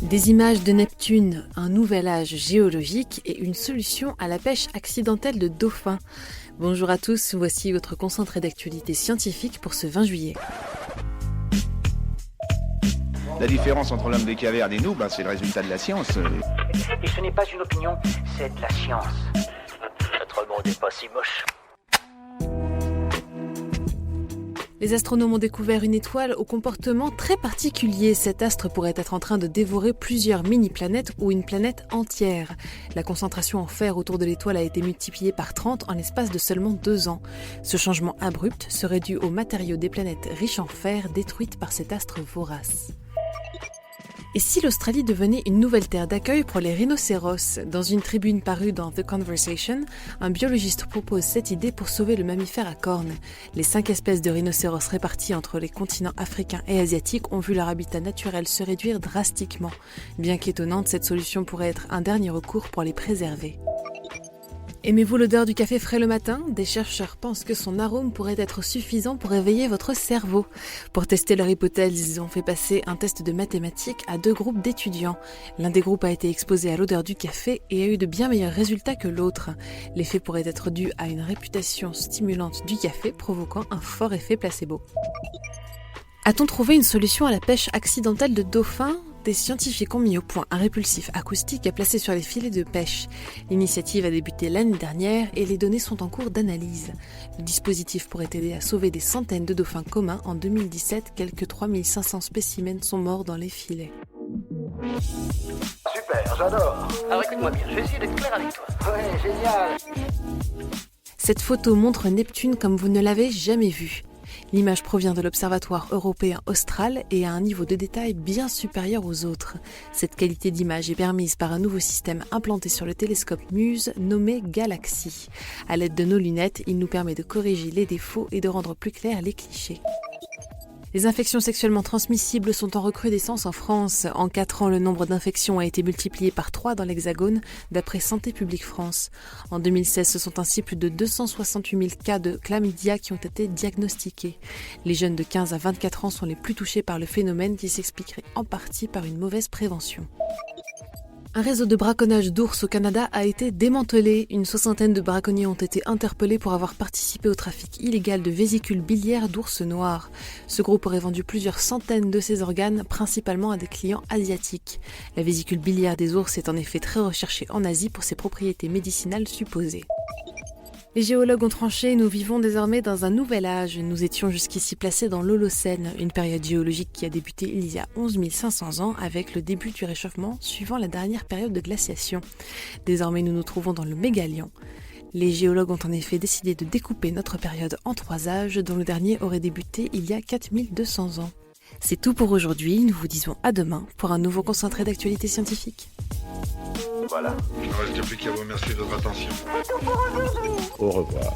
Des images de Neptune, un nouvel âge géologique et une solution à la pêche accidentelle de dauphins. Bonjour à tous, voici votre concentré d'actualité scientifique pour ce 20 juillet. La différence entre l'homme des cavernes et nous, c'est le résultat de la science. Et ce n'est pas une opinion, c'est de la science. Notre monde n'est pas si moche. Les astronomes ont découvert une étoile au comportement très particulier. Cet astre pourrait être en train de dévorer plusieurs mini-planètes ou une planète entière. La concentration en fer autour de l'étoile a été multipliée par 30 en l'espace de seulement 2 ans. Ce changement abrupt serait dû aux matériaux des planètes riches en fer détruites par cet astre vorace. Et si l'Australie devenait une nouvelle terre d'accueil pour les rhinocéros? Dans une tribune parue dans The Conversation, un biologiste propose cette idée pour sauver le mammifère à cornes. Les 5 espèces de rhinocéros réparties entre les continents africains et asiatiques ont vu leur habitat naturel se réduire drastiquement. Bien qu'étonnante, cette solution pourrait être un dernier recours pour les préserver. Aimez-vous l'odeur du café frais le matin? Des chercheurs pensent que son arôme pourrait être suffisant pour éveiller votre cerveau. Pour tester leur hypothèse, ils ont fait passer un test de mathématiques à 2 groupes d'étudiants. L'un des groupes a été exposé à l'odeur du café et a eu de bien meilleurs résultats que l'autre. L'effet pourrait être dû à une réputation stimulante du café, provoquant un fort effet placebo. A-t-on trouvé une solution à la pêche accidentelle de dauphins? Des scientifiques ont mis au point un répulsif acoustique à placer sur les filets de pêche. L'initiative a débuté l'année dernière et les données sont en cours d'analyse. Le dispositif pourrait aider à sauver des centaines de dauphins communs. En 2017, quelques 3500 spécimens sont morts dans les filets. Super, j'adore. Alors écoute-moi bien, je vais essayer d'être clair avec toi. Ouais, génial. Cette photo montre Neptune comme vous ne l'avez jamais vu. L'image provient de l'Observatoire européen austral et à un niveau de détail bien supérieur aux autres. Cette qualité d'image est permise par un nouveau système implanté sur le télescope MUSE nommé Galaxy. À l'aide de nos lunettes, il nous permet de corriger les défauts et de rendre plus clairs les clichés. Les infections sexuellement transmissibles sont en recrudescence en France. En 4 ans, le nombre d'infections a été multiplié par 3 dans l'Hexagone, d'après Santé publique France. En 2016, ce sont ainsi plus de 268 000 cas de chlamydia qui ont été diagnostiqués. Les jeunes de 15 à 24 ans sont les plus touchés par le phénomène qui s'expliquerait en partie par une mauvaise prévention. Un réseau de braconnage d'ours au Canada a été démantelé. Une 60aine de braconniers ont été interpellés pour avoir participé au trafic illégal de vésicules biliaires d'ours noirs. Ce groupe aurait vendu plusieurs centaines de ces organes, principalement à des clients asiatiques. La vésicule biliaire des ours est en effet très recherchée en Asie pour ses propriétés médicinales supposées. Les géologues ont tranché, nous vivons désormais dans un nouvel âge. Nous étions jusqu'ici placés dans l'Holocène, une période géologique qui a débuté il y a 11 500 ans avec le début du réchauffement suivant la dernière période de glaciation. Désormais, nous nous trouvons dans le Mégalian. Les géologues ont en effet décidé de découper notre période en 3 âges, dont le dernier aurait débuté il y a 4200 ans. C'est tout pour aujourd'hui, nous vous disons à demain pour un nouveau concentré d'actualité scientifique. Voilà. Il ne reste plus qu'à vous remercier de votre attention. Au revoir.